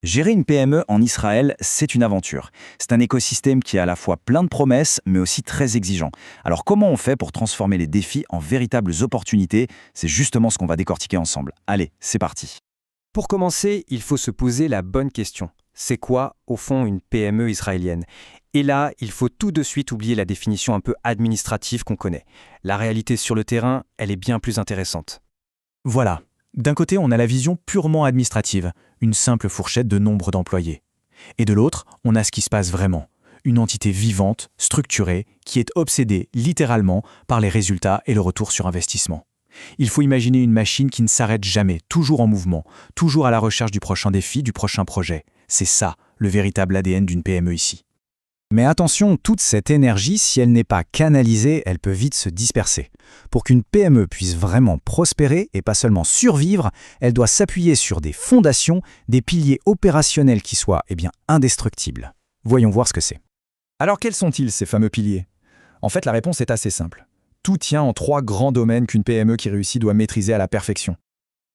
Gérer une PME en Israël, c'est une aventure. C'est un écosystème qui est à la fois plein de promesses, mais aussi très exigeant. Alors comment on fait pour transformer les défis en véritables opportunités? C'est justement ce qu'on va décortiquer ensemble. Allez, c'est parti. Pour commencer, il faut se poser la bonne question. C'est quoi, au fond, une PME israélienne? Et là, il faut tout de suite oublier la définition un peu administrative qu'on connaît. La réalité sur le terrain, elle est bien plus intéressante. Voilà. D'un côté, on a la vision purement administrative, une simple fourchette de nombre d'employés. Et de l'autre, on a ce qui se passe vraiment, une entité vivante, structurée, qui est obsédée littéralement par les résultats et le retour sur investissement. Il faut imaginer une machine qui ne s'arrête jamais, toujours en mouvement, toujours à la recherche du prochain défi, du prochain projet. C'est ça, le véritable ADN d'une PME ici. Mais attention, toute cette énergie, si elle n'est pas canalisée, elle peut vite se disperser. Pour qu'une PME puisse vraiment prospérer et pas seulement survivre, elle doit s'appuyer sur des fondations, des piliers opérationnels qui soient indestructibles. Voyons voir ce que c'est. Alors quels sont-ils, ces fameux piliers? En fait, la réponse est assez simple. Tout tient en 3 grands domaines qu'une PME qui réussit doit maîtriser à la perfection.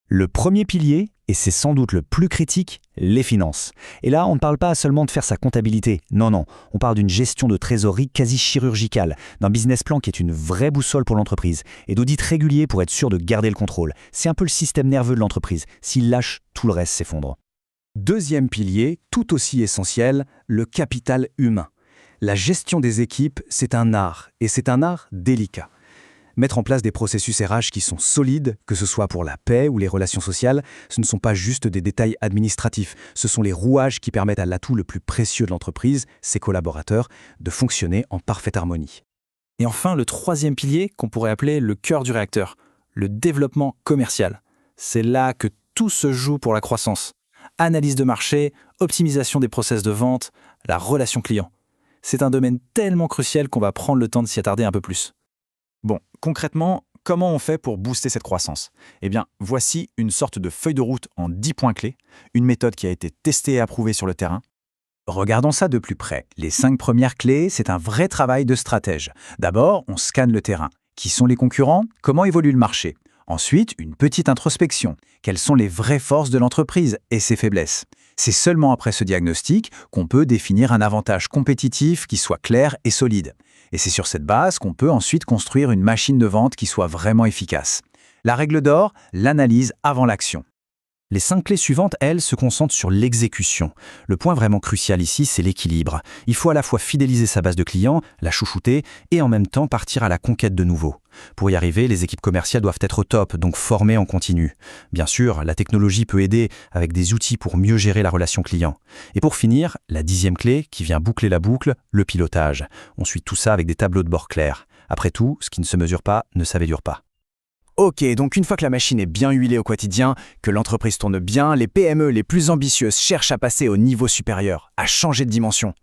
Le premier pilier, et c'est sans doute le plus critique, les finances. Et là, on ne parle pas seulement de faire sa comptabilité. Non, on parle d'une gestion de trésorerie quasi chirurgicale, d'un business plan qui est une vraie boussole pour l'entreprise, et d'audits réguliers pour être sûr de garder le contrôle. C'est un peu le système nerveux de l'entreprise. S'il lâche, tout le reste s'effondre. Deuxième pilier, tout aussi essentiel, le capital humain. La gestion des équipes, c'est un art, et c'est un art délicat. Mettre en place des processus RH qui sont solides, que ce soit pour la paix ou les relations sociales, ce ne sont pas juste des détails administratifs, ce sont les rouages qui permettent à l'atout le plus précieux de l'entreprise, ses collaborateurs, de fonctionner en parfaite harmonie. Et enfin, le troisième pilier, qu'on pourrait appeler le cœur du réacteur, le développement commercial. C'est là que tout se joue pour la croissance. Analyse de marché, optimisation des process de vente, la relation client. C'est un domaine tellement crucial qu'on va prendre le temps de s'y attarder un peu plus. Bon, concrètement, comment on fait pour booster cette croissance? Eh bien, voici une sorte de feuille de route en 10 points clés, une méthode qui a été testée et approuvée sur le terrain. Regardons ça de plus près. Les 5 premières clés, c'est un vrai travail de stratège. D'abord, on scanne le terrain. Qui sont les concurrents? Comment évolue le marché? Ensuite, une petite introspection. Quelles sont les vraies forces de l'entreprise et ses faiblesses? C'est seulement après ce diagnostic qu'on peut définir un avantage compétitif qui soit clair et solide. Et c'est sur cette base qu'on peut ensuite construire une machine de vente qui soit vraiment efficace. La règle d'or, l'analyse avant l'action. Les 5 clés suivantes, elles, se concentrent sur l'exécution. Le point vraiment crucial ici, c'est l'équilibre. Il faut à la fois fidéliser sa base de clients, la chouchouter, et en même temps partir à la conquête de nouveaux. Pour y arriver, les équipes commerciales doivent être au top, donc formées en continu. Bien sûr, la technologie peut aider avec des outils pour mieux gérer la relation client. Et pour finir, la 10e clé, qui vient boucler la boucle, le pilotage. On suit tout ça avec des tableaux de bord clairs. Après tout, ce qui ne se mesure pas ne s'améliore pas. Ok, donc une fois que la machine est bien huilée au quotidien, que l'entreprise tourne bien, les PME les plus ambitieuses cherchent à passer au niveau supérieur, à changer de dimension.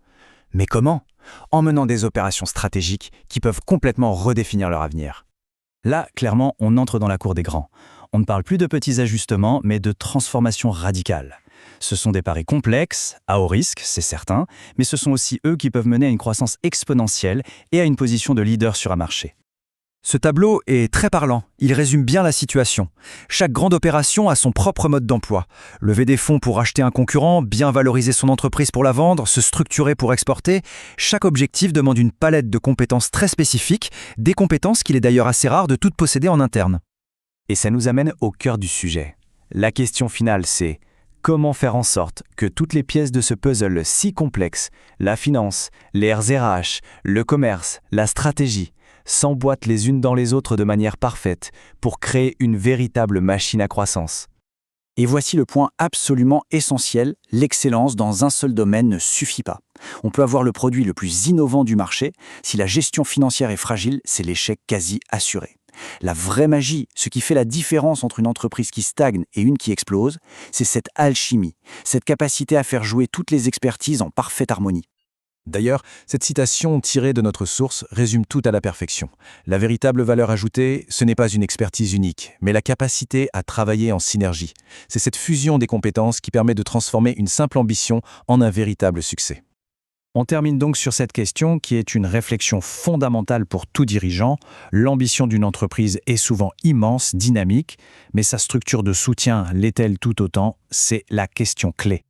Mais comment? En menant des opérations stratégiques qui peuvent complètement redéfinir leur avenir. Là, clairement, on entre dans la cour des grands. On ne parle plus de petits ajustements, mais de transformations radicales. Ce sont des paris complexes, à haut risque, c'est certain, mais ce sont aussi eux qui peuvent mener à une croissance exponentielle et à une position de leader sur un marché. Ce tableau est très parlant, il résume bien la situation. Chaque grande opération a son propre mode d'emploi. Lever des fonds pour acheter un concurrent, bien valoriser son entreprise pour la vendre, se structurer pour exporter. Chaque objectif demande une palette de compétences très spécifiques, des compétences qu'il est d'ailleurs assez rare de toutes posséder en interne. Et ça nous amène au cœur du sujet. La question finale, c'est comment faire en sorte que toutes les pièces de ce puzzle si complexe, la finance, les RH, le commerce, la stratégie, s'emboîtent les unes dans les autres de manière parfaite pour créer une véritable machine à croissance. Et voici le point absolument essentiel, l'excellence dans un seul domaine ne suffit pas. On peut avoir le produit le plus innovant du marché, si la gestion financière est fragile, c'est l'échec quasi assuré. La vraie magie, ce qui fait la différence entre une entreprise qui stagne et une qui explose, c'est cette alchimie, cette capacité à faire jouer toutes les expertises en parfaite harmonie. D'ailleurs, cette citation tirée de notre source résume tout à la perfection. La véritable valeur ajoutée, ce n'est pas une expertise unique, mais la capacité à travailler en synergie. C'est cette fusion des compétences qui permet de transformer une simple ambition en un véritable succès. On termine donc sur cette question qui est une réflexion fondamentale pour tout dirigeant. L'ambition d'une entreprise est souvent immense, dynamique, mais sa structure de soutien l'est-elle tout autant? C'est la question clé.